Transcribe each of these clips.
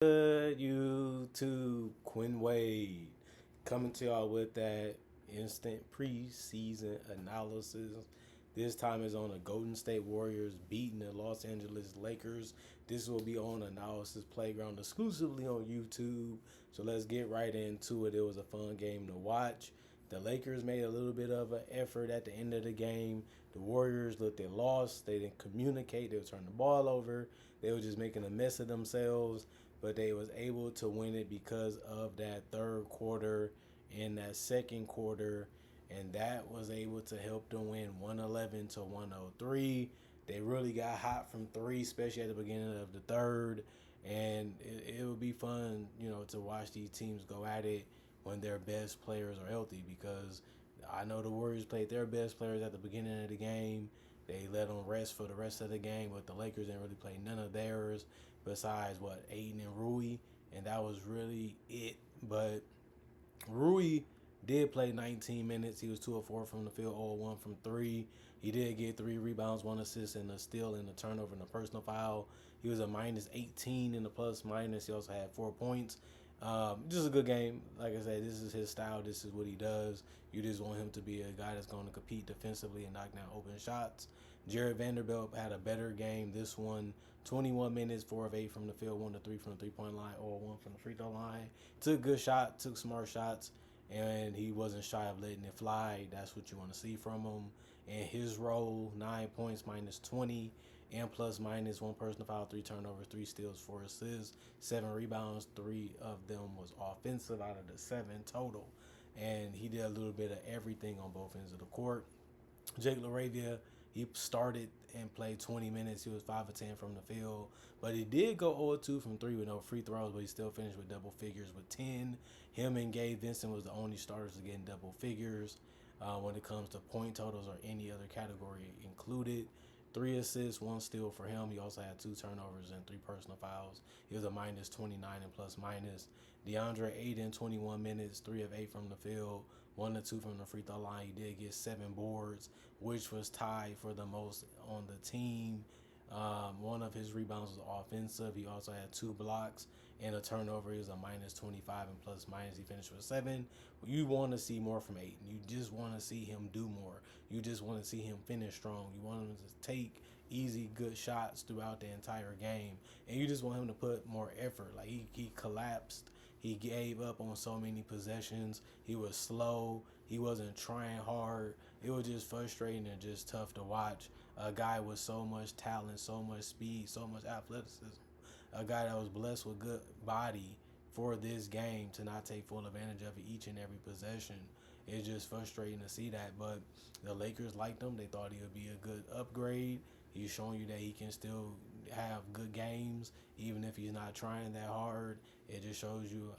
Good YouTube, Quinn Wade coming to y'all with that instant preseason analysis. This time is on the Golden State Warriors beating the Los Angeles Lakers. This will be on Analysis Playground exclusively on YouTube. So let's get right into it. It was a fun game to watch. The Lakers made a little bit of an effort at the end of the game. The Warriors looked at lost. They didn't communicate. They were turning the ball over. They were just making a mess of themselves, but they was able to win it because of that third quarter and that second quarter, and that was able to help them win 111 to 103. They really got hot from three, especially at the beginning of the third, and it would be fun, to watch these teams go at it when their best players are healthy, because I know the Warriors played their best players at the beginning of the game. They let them rest for the rest of the game, but the Lakers didn't really play none of theirs besides Aiden and Rui, and that was really it. But Rui did play 19 minutes. He was 2 of 4 from the field, 0 of 1 from 3. He did get 3 rebounds, 1 assist, and a steal, and a turnover, and a personal foul. He was a minus 18 in the plus minus. He also had 4 points. Just a good game. Like I said, this is his style. This is what he does. You just want him to be a guy that's going to compete defensively and knock down open shots. Jared Vanderbilt had a better game. This one, 21 minutes, 4 of 8 from the field, 1 to 3 from the three-point line, or 1 from the free throw line. Took good shot, took smart shots, and he wasn't shy of letting it fly. That's what you want to see from him. And his role, 9 points, minus 20, and plus minus 1 personal foul, 3 turnovers, 3 steals, 4 assists, 7 rebounds. 3 of them was offensive out of the 7 total. And he did a little bit of everything on both ends of the court. Jake LaRavia, he started and played 20 minutes. He was 5 of 10 from the field, but he did go 0 of 2 from 3 with no free throws, but he still finished with double figures with 10. Him and Gabe Vincent was the only starters to get in double figures when it comes to point totals or any other category included. 3 assists, 1 steal for him. He also had 2 turnovers and 3 personal fouls. He was a minus 29 and plus minus. DeAndre Ayton, 21 minutes, 3 of 8 from the field, 1 to 2 from the free throw line. He did get 7 boards, which was tied for the most on the team. One of his rebounds was offensive. He also had 2 blocks and a turnover. He was a minus 25 and plus minus. He finished with 7. You want to see more from Ayton. You just want to see him do more. You just want to see him finish strong. You want him to take easy, good shots throughout the entire game. And you just want him to put more effort. Like he collapsed. He gave up on so many possessions. He was slow. He wasn't trying hard. It was just frustrating and just tough to watch. A guy with so much talent, so much speed, so much athleticism. A guy that was blessed with good body for this game to not take full advantage of it each and every possession. It's just frustrating to see that. But the Lakers liked him. They thought he would be a good upgrade. He's showing you that he can still have good games, even if he's not trying that hard. It just shows you,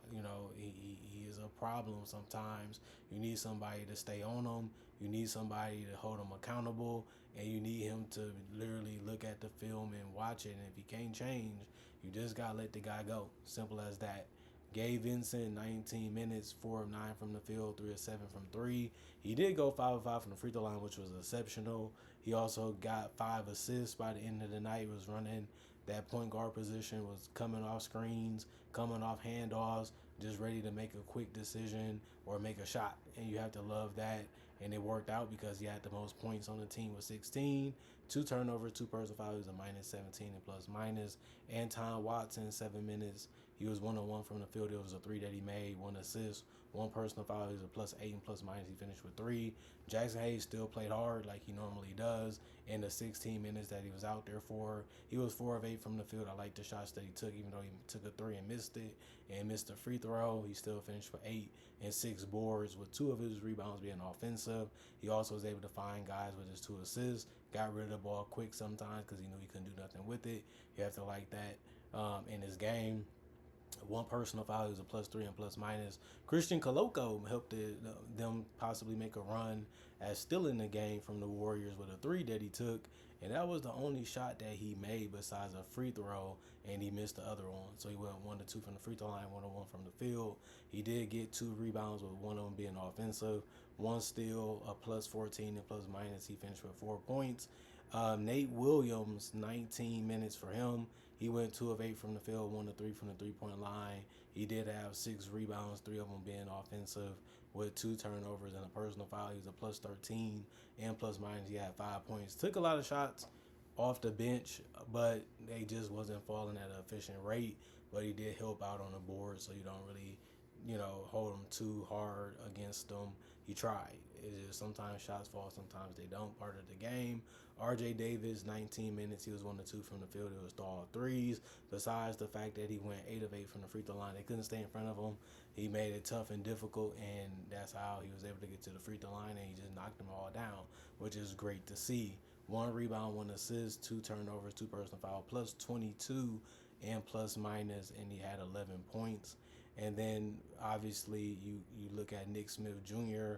he is a problem sometimes. You need somebody to stay on him. You need somebody to hold him accountable. And you need him to literally look at the film and watch it. And if he can't change, you just got to let the guy go. Simple as that. Gabe Vincent, 19 minutes, 4 of 9 from the field, 3 of 7 from 3. He did go 5 of 5 from the free throw line, which was exceptional. He also got 5 assists by the end of the night. He was running that point guard position, was coming off screens, coming off handoffs, just ready to make a quick decision or make a shot. And you have to love that. And it worked out because he had the most points on the team with 16, 2 turnovers, 2 personal fouls. He was a minus 17 and plus minus. Anton Watson, 7 minutes. He was 1 of 1 from the field. It was a 3 that he made, 1 assist, 1 personal foul. He was a plus 8 and plus minus. He finished with 3. Jackson Hayes still played hard like he normally does in the 16 minutes that he was out there for. He was 4 of 8 from the field. I like the shots that he took, even though he took a 3 and missed it and missed a free throw. He still finished with 8 and 6 boards, with 2 of his rebounds being offensive. He also was able to find guys with his 2 assists. Got rid of the ball quick sometimes because he knew he couldn't do nothing with it. You have to like that in his game. 1 personal foul. He was a plus 3 and plus minus. Christian Coloco helped them possibly make a run as still in the game from the Warriors with a 3 that he took. And that was the only shot that he made besides a free throw, and he missed the other one. So he went 1 to 2 from the free throw line, 1 to 1 from the field. He did get 2 rebounds, with 1 of them being offensive. 1 steal, a plus 14 and plus minus. He finished with 4 points. Nate Williams, 19 minutes for him. He went 2 of 8 from the field, 1 of 3 from the 3 point line. He did have 6 rebounds, 3 of them being offensive, with 2 turnovers and a personal foul. He was a plus 13 and plus minus. He had 5 points. Took a lot of shots off the bench, but they just wasn't falling at an efficient rate. But he did help out on the board, so you don't really, hold him too hard against them. He tried. It's just sometimes shots fall, sometimes they don't. Part of the game. R.J. Davis, 19 minutes. He was 1 of 2 from the field. It was all threes. Besides the fact that he went 8 of 8 from the free throw line, they couldn't stay in front of him. He made it tough and difficult, and that's how he was able to get to the free throw line, and he just knocked them all down, which is great to see. 1 rebound, 1 assist, 2 turnovers, 2 personal foul, plus 22 and plus minus, and he had 11 points. And then obviously you look at Nick Smith Jr.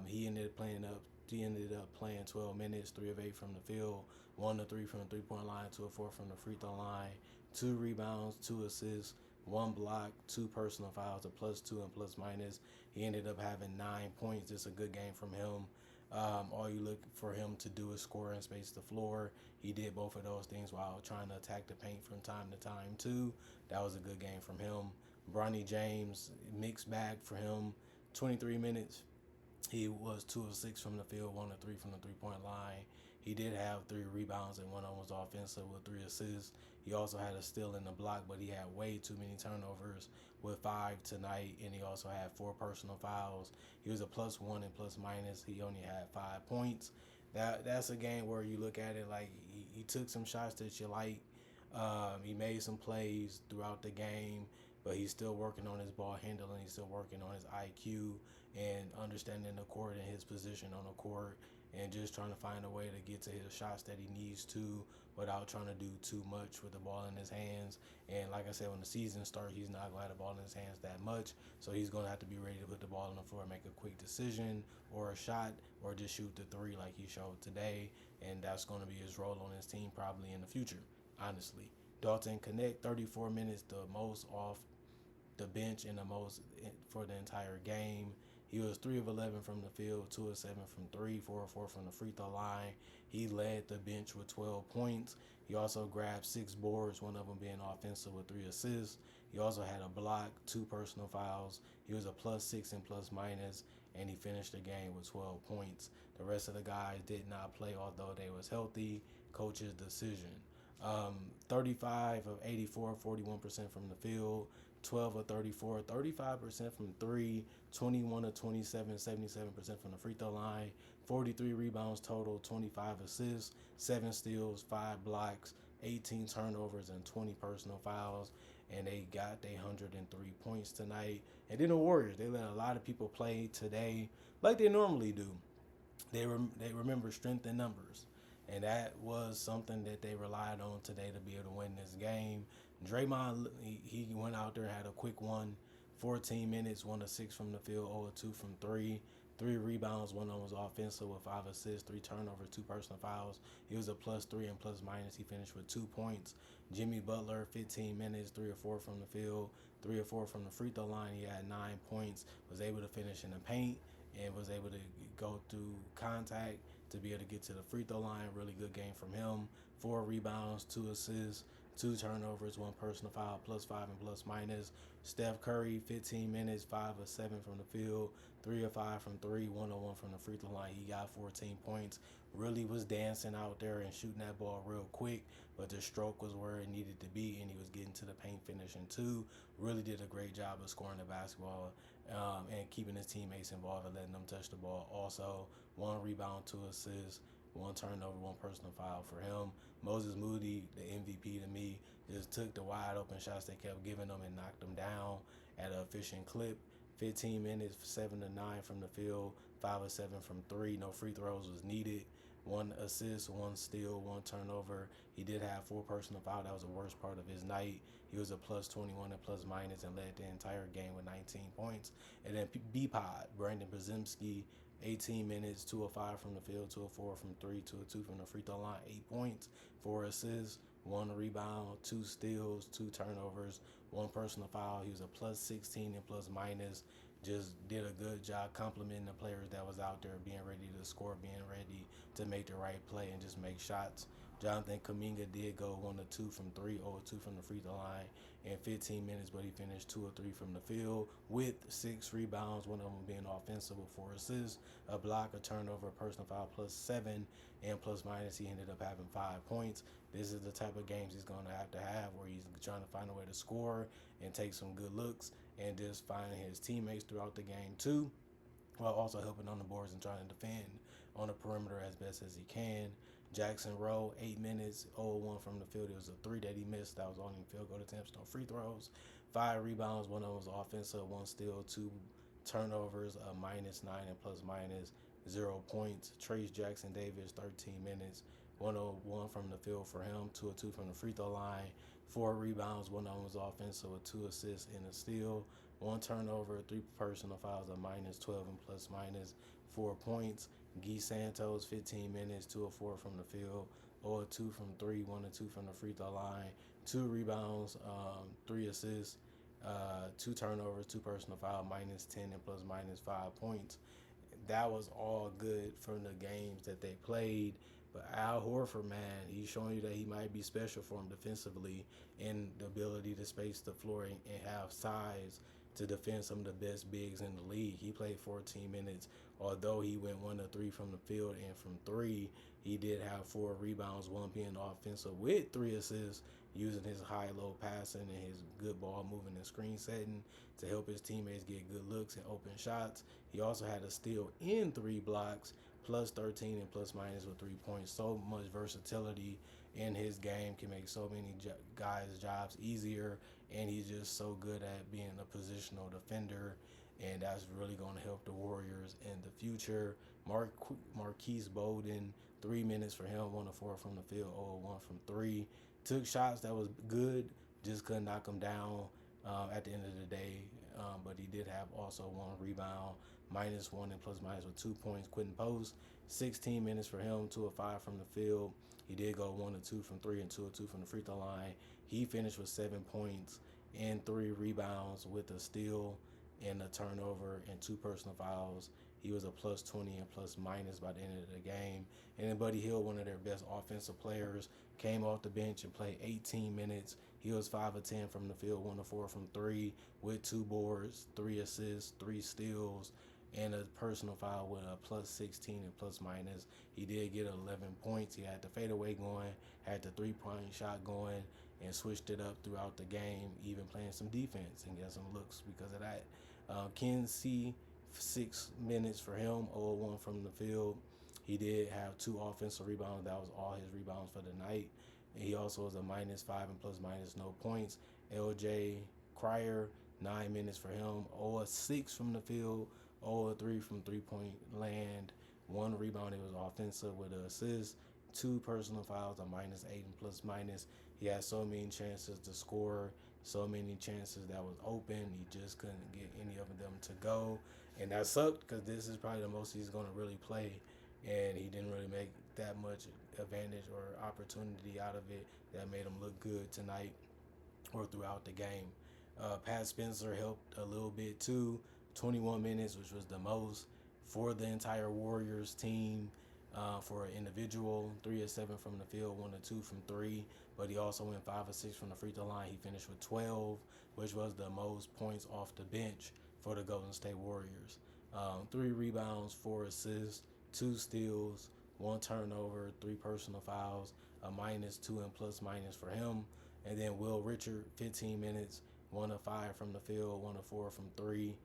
He ended up playing 12 minutes, 3 of 8 from the field, 1 of 3 from the 3 point line, 2 of 4 from the free throw line, 2 rebounds, 2 assists, 1 block, 2 personal fouls, a plus 2 and plus minus. He ended up having 9 points. It's a good game from him. All you look for him to do is score and space the floor. He did both of those things while trying to attack the paint from time to time too. That was a good game from him. Bronny James, mixed bag for him. 23 minutes. He was 2 of 6 from the field, 1 of 3 from the 3 point line. He did have 3 rebounds and one of them was offensive with 3 assists. He also had a steal in the block, but he had way too many turnovers with 5 tonight, and he also had 4 personal fouls. He was a plus 1 and plus minus. He only had 5 points. That's a game where you look at it like he took some shots that you like. He made some plays throughout the game, but he's still working on his ball handling. He's still working on his IQ and understanding the court and his position on the court, and just trying to find a way to get to his shots that he needs to without trying to do too much with the ball in his hands. And like I said, when the season starts, he's not going to have the ball in his hands that much, so he's going to have to be ready to put the ball on the floor and make a quick decision or a shot or just shoot the three like he showed today, and that's going to be his role on his team probably in the future, honestly. Dalton Connect, 34 minutes, the most off the bench and the most for the entire game. He was 3 of 11 from the field, 2 of 7 from 3, 4 of 4 from the free throw line. He led the bench with 12 points. He also grabbed 6 boards, one of them being offensive with 3 assists. He also had a block, 2 personal fouls. He was a plus 6 and plus minus, and he finished the game with 12 points. The rest of the guys did not play, although they was healthy. Coach's decision. 35 of 84, 41% from the field, 12 of 34, 35% from 3, 21 of 27, 77% from the free throw line, 43 rebounds total, 25 assists, 7 steals, 5 blocks, 18 turnovers, and 20 personal fouls. And they got their 103 points tonight. And then the Warriors, they let a lot of people play today like they normally do. They remember strength in numbers. And that was something that they relied on today to be able to win this game. Draymond, he went out there, had a quick one, 14 minutes, 1 of 6 from the field, 0 of 2 from 3, 3 rebounds, one of them was offensive with 5 assists, 3 turnovers, 2 personal fouls. He was a plus 3 and plus minus. He finished with 2 points. Jimmy Butler, 15 minutes, 3 of 4 from the field, 3 of 4 from the free throw line. He had 9 points, was able to finish in the paint, and was able to go through contact to be able to get to the free throw line. Really good game from him. 4 rebounds, 2 assists, 2 turnovers, 1 personal foul, plus 5 and plus minus. Steph Curry, 15 minutes, 5 of 7 from the field, 3 of 5 from 3, 1 of 1 from the free throw line. He got 14 points. Really was dancing out there and shooting that ball real quick, but the stroke was where it needed to be, and he was getting to the paint finishing too. Really did a great job of scoring the basketball and keeping his teammates involved and letting them touch the ball. Also, 1 rebound, 2 assists, 1 turnover, 1 personal foul for him. Moses Moody, the MVP to me, just took the wide open shots they kept giving them and knocked them down at an efficient clip. 15 minutes, 7 to 9 from the field, 5 of 7 from 3. No free throws was needed. 1 assist, 1 steal, 1 turnover. He did have 4 personal fouls. That was the worst part of his night. He was a plus 21 and plus minus and led the entire game with 19 points. And then B-Pod, Brandon Brzezemski, 18 minutes, 2 of 5 from the field, 2 of 4 from 3, 2 of 2 from the free throw line, 8 points, 4 assists, 1 rebound, 2 steals, 2 turnovers, 1 personal foul. He was a plus 16 and plus minus. Just did a good job complimenting the players that was out there, being ready to score, being ready to make the right play and just make shots. Jonathan Kaminga did go 1 of 2 from 3, 0 of 2 from the free throw line in 15 minutes, but he finished 2 of 3 from the field with 6 rebounds, one of them being offensive with 4 assists, a block, a turnover, a personal foul plus 7, and plus minus he ended up having 5 points. This is the type of games he's going to have where he's trying to find a way to score and take some good looks and just finding his teammates throughout the game too, while also helping on the boards and trying to defend on the perimeter as best as he can. Jackson Rowe, 8 minutes, 0-1 from the field. It was a 3 that he missed. That was only field goal attempts, no free throws. 5 rebounds, one of them was offensive, 1 steal, 2 turnovers, a -9 and plus minus 0 points. Trace Jackson Davis, 13 minutes, 101 from the field for him, 2 of 2 from the free throw line, 4 rebounds, one of them was offensive with 2 assists and a steal, 1 turnover, 3 personal fouls, a -12 and plus minus 4 points. Guy Santos, 15 minutes, 2 of 4 from the field, 0 of 2 from 3, 1 of 2 from the free throw line, 2 rebounds, 3 assists, 2 turnovers, 2 personal foul, -10 and plus minus 5 points. That was all good from the games that they played. But Al Horford, man, he's showing you that he might be special for him defensively and the ability to space the floor and have size to defend some of the best bigs in the league. He played 14 minutes. Although he went 1 of 3 from the field and from 3, he did have 4 rebounds, 1 being offensive with 3 assists, using his high-low passing and his good ball moving and screen setting to help his teammates get good looks and open shots. He also had a steal in 3 blocks, plus 13 and plus minus with 3 points. So much versatility in his game, can make so many guys' jobs easier, and he's just so good at being a positional defender, and that's really going to help the Warriors in the future. Marquise Bolden, 3 minutes for him, 1 of 4 from the field, 0 of 1 from 3. Took shots that was good, just couldn't knock them down at the end of the day. But he did have also 1 rebound, -1 and plus minus with 2 points. Quentin Post, 16 minutes for him, 2 of 5 from the field. He did go 1 of 2 from 3 and 2 of 2 from the free throw line. He finished with 7 points and 3 rebounds with a steal and a turnover and 2 personal fouls. He was a plus 20 and plus minus by the end of the game. And then Buddy Hield, one of their best offensive players, came off the bench and played 18 minutes. He was 5 of 10 from the field, 1 of 4 from 3 with 2 boards, 3 assists, 3 steals, and a personal foul with a plus 16 and plus minus. He did get 11 points. He had the fadeaway going, had the 3-point shot going, and switched it up throughout the game, even playing some defense and got some looks because of that. Ken C, 6 minutes for him, 0-1 from the field. He did have 2 offensive rebounds. That was all his rebounds for the night. And he also was a -5 and plus minus no points. LJ Cryer, 9 minutes for him, 0-6 from the field, 0-3 from 3-point land. 1 rebound, it was offensive with an assist. 2 personal fouls, a -8 and plus minus. He had so many chances to score, so many chances that was open. He just couldn't get any of them to go. And that sucked because this is probably the most he's going to really play. And he didn't really make that much advantage or opportunity out of it that made him look good tonight or throughout the game. Pat Spencer helped a little bit too. 21 minutes, which was the most for the entire Warriors team for an individual. 3 of 7 from the field, 1 of 2 from 3. But he also went 5 of 6 from the free throw line. He finished with 12, which was the most points off the bench for the Golden State Warriors. 3 rebounds, 4 assists, 2 steals, 1 turnover, 3 personal fouls, a -2 and plus minus for him. And then Will Richard, 15 minutes, 1 of 5 from the field, 1 of 4 from 3,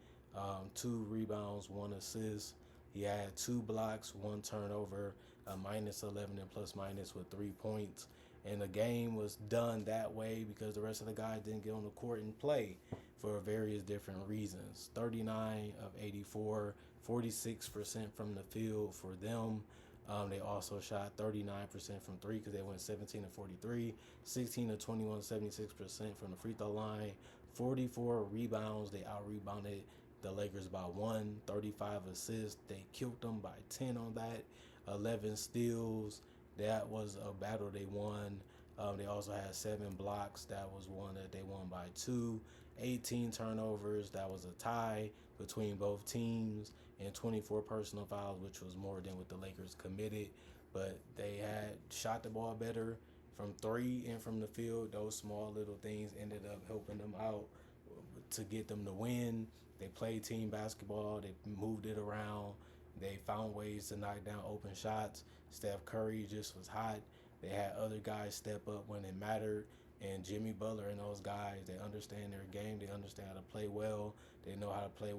2 rebounds, 1 assist. He had 2 blocks, 1 turnover, a -11 and plus minus with 3 points. And the game was done that way because the rest of the guys didn't get on the court and play for various different reasons. 39 of 84, 46% from the field for them. They also shot 39% from 3 because they went 17 of 43, 16 of 21, 76% from the free throw line, 44 rebounds. They out-rebounded the Lakers by 1, 35 assists. They killed them by 10 on that, 11 steals. That was a battle they won. They also had 7 blocks. That was one that they won by 2. 18 turnovers. That was a tie between both teams. And 24 personal fouls, which was more than what the Lakers committed. but they had shot the ball better from three and from the field. Those small little things ended up helping them out to get them to win. They played team basketball. They moved it around. They found ways to knock down open shots. Steph Curry just was hot. They had other guys step up when it mattered. And Jimmy Butler and those guys, they understand their game. They understand how to play well. They know how to play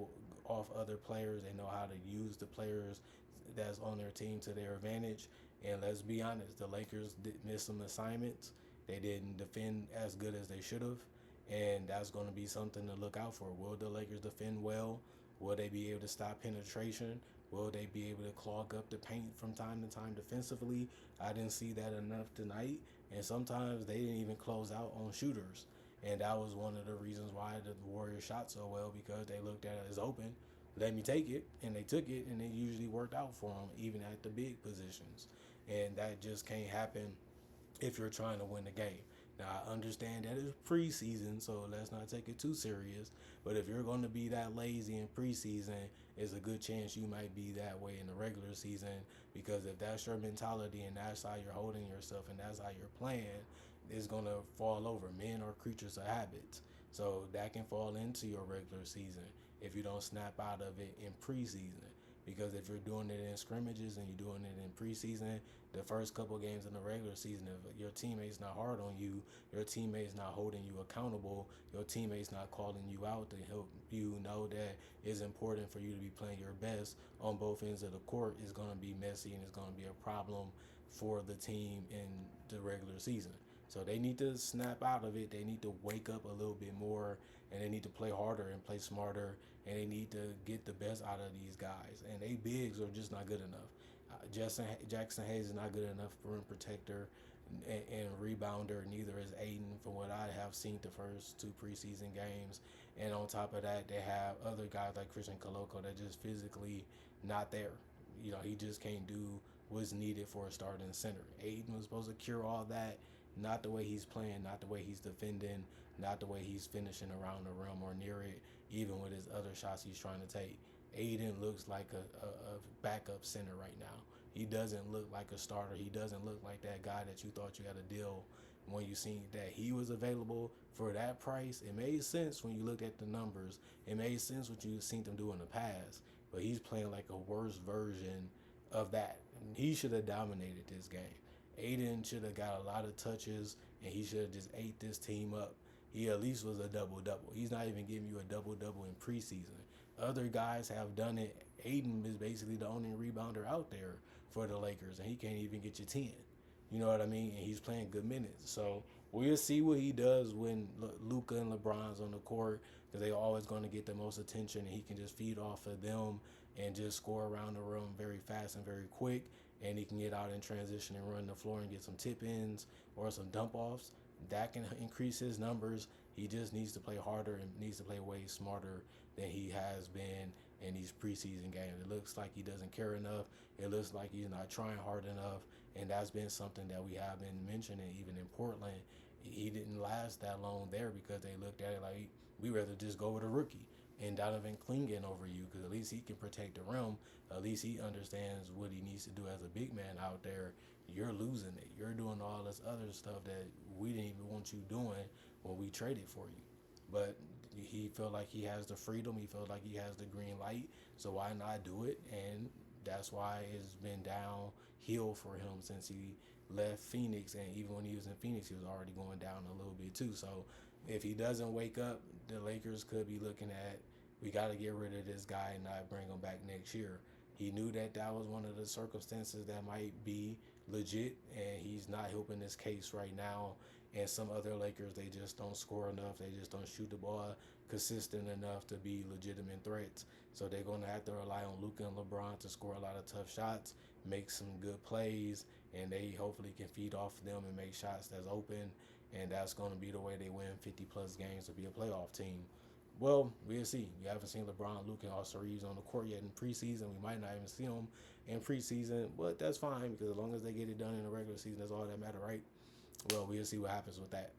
off other players. They know how to use the players that's on their team to their advantage. And let's be honest, the Lakers did miss some assignments. They didn't defend as good as they should have, and that's going to be something to look out for. Will the Lakers defend well? Will they be able to stop penetration? Will they be able to clog up the paint from time to time defensively? I didn't see that enough tonight, and sometimes they didn't even close out on shooters. And that was one of the reasons why the Warriors shot so well, because they looked at it as open. Let me take it, and they took it, and it usually worked out for them, even at the big positions. And that just can't happen if you're trying to win the game. Now, I understand that it's preseason, so let's not take it too serious. But if you're going to be that lazy in preseason, it's a good chance you might be that way in the regular season. Because if that's your mentality and that's how you're holding yourself and that's how you're playing, it's going to fall over. Men are creatures of habits. So that can fall into your regular season if you don't snap out of it in preseason. Because if you're doing it in scrimmages and you're doing it in preseason, the first couple of games in the regular season, if your teammate's not hard on you, your teammate's not holding you accountable, your teammate's not calling you out to help you know that it's important for you to be playing your best on both ends of the court, is going to be messy and it's going to be a problem for the team in the regular season. So they need to snap out of it. They need to wake up a little bit more, and they need to play harder and play smarter, and they need to get the best out of these guys. And they bigs are just not good enough. Jackson Hayes is not good enough for rim protector and rebounder. Neither is Aiden, from what I have seen the first two preseason games. And on top of that, they have other guys like Christian Coloco that just physically not there. He just can't do what's needed for a starting center. Aiden was supposed to cure all that. Not the way he's playing, not the way he's defending, not the way he's finishing around the rim or near it, even with his other shots he's trying to take. Aiden looks like a backup center right now. He doesn't look like a starter. He doesn't look like that guy that you thought you had to deal when you seen that he was available for that price. It made sense when you looked at the numbers. It made sense what you seen them do in the past. But he's playing like a worse version of that. He should have dominated this game. Aiden should have got a lot of touches, and he should have just ate this team up. He at least was a double-double. He's not even giving you a double-double in preseason. Other guys have done it. Aiden is basically the only rebounder out there for the Lakers, and he can't even get you 10. You know what I mean? And he's playing good minutes. So we'll see what he does when Luka and LeBron's on the court, because they're always going to get the most attention, and he can just feed off of them and just score around the room very fast and very quick. And he can get out in transition and run the floor and get some tip-ins or some dump-offs. That can increase his numbers. He just needs to play harder and needs to play way smarter than he has been in these preseason games. It looks like he doesn't care enough. It looks like he's not trying hard enough. And that's been something that we have been mentioning, even in Portland. He didn't last that long there because they looked at it like, we rather just go with a rookie and Donovan Clingan over you, because at least he can protect the rim. At least he understands what he needs to do as a big man out there. You're losing it. You're doing all this other stuff that we didn't even want you doing when we traded for you. But he felt like he has the freedom. He felt like he has the green light. So why not do it? And that's why it's been downhill for him since he left Phoenix. And even when he was in Phoenix, he was already going down a little bit too. So if he doesn't wake up, the Lakers could be looking at, we got to get rid of this guy and not bring him back next year. He knew that that was one of the circumstances that might be legit, and he's not helping this case right now. And some other Lakers, they just don't score enough. They just don't shoot the ball consistent enough to be legitimate threats. So they're going to have to rely on Luka and LeBron to score a lot of tough shots, make some good plays, and they hopefully can feed off them and make shots that's open. And that's going to be the way they win 50-plus games to be a playoff team. Well, we'll see. We haven't seen LeBron, Luka, and Austin Reeves on the court yet in preseason. We might not even see them in preseason, but that's fine, because as long as they get it done in the regular season, that's all that matters, right? Well, we'll see what happens with that.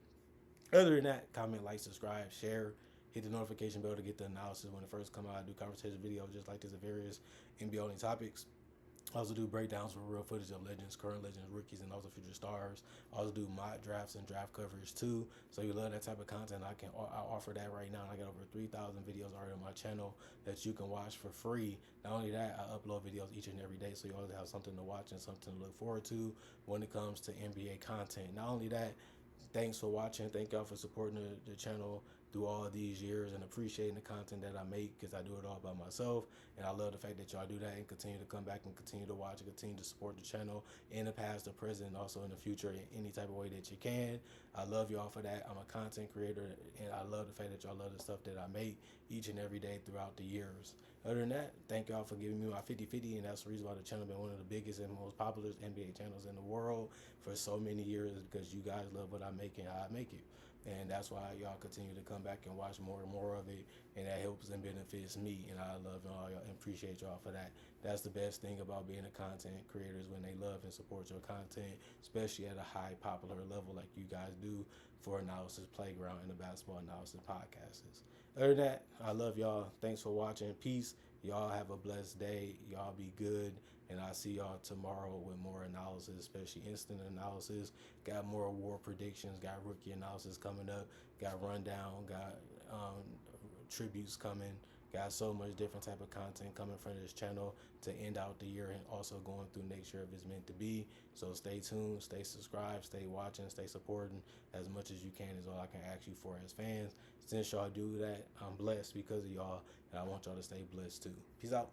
Other than that, comment, like, subscribe, share, hit the notification bell to get the analysis when it first come out. I do conversation videos just like this of various NBA only topics. I also do breakdowns with real footage of legends, current legends, rookies, and also future stars. I also do mock drafts and draft coverage too. So if you love that type of content, I offer that right now. I got over 3,000 videos already on my channel that you can watch for free. Not only that, I upload videos each and every day, so you always have something to watch and something to look forward to when it comes to NBA content. Not only that, thanks for watching. Thank y'all for supporting the channel through all of these years and appreciating the content that I make, because I do it all by myself. And I love the fact that y'all do that and continue to come back and continue to watch and continue to support the channel in the past, the present, and also in the future in any type of way that you can. I love y'all for that. I'm a content creator, and I love the fact that y'all love the stuff that I make each and every day throughout the years. Other than that, thank y'all for giving me my 50/50, and that's the reason why the channel been one of the biggest and most popular NBA channels in the world for so many years, because you guys love what I make and how I make it. And that's why y'all continue to come back and watch more and more of it, and that helps and benefits me. And I love y'all and appreciate y'all for that. That's the best thing about being a content creator, is when they love and support your content, especially at a high popular level like you guys do for Analysis Playground and the Basketball Analysis Podcasts. Other than that, I love y'all. Thanks for watching. Peace. Y'all have a blessed day. Y'all be good. And I'll see y'all tomorrow with more analysis, especially instant analysis. Got more award predictions. Got rookie analysis coming up. Got rundown. Got tributes coming. Got so much different type of content coming from this channel to end out the year and also going through next year if it's meant to be. So stay tuned, stay subscribed, stay watching, stay supporting as much as you can is all I can ask you for as fans. Since y'all do that, I'm blessed because of y'all, and I want y'all to stay blessed too. Peace out.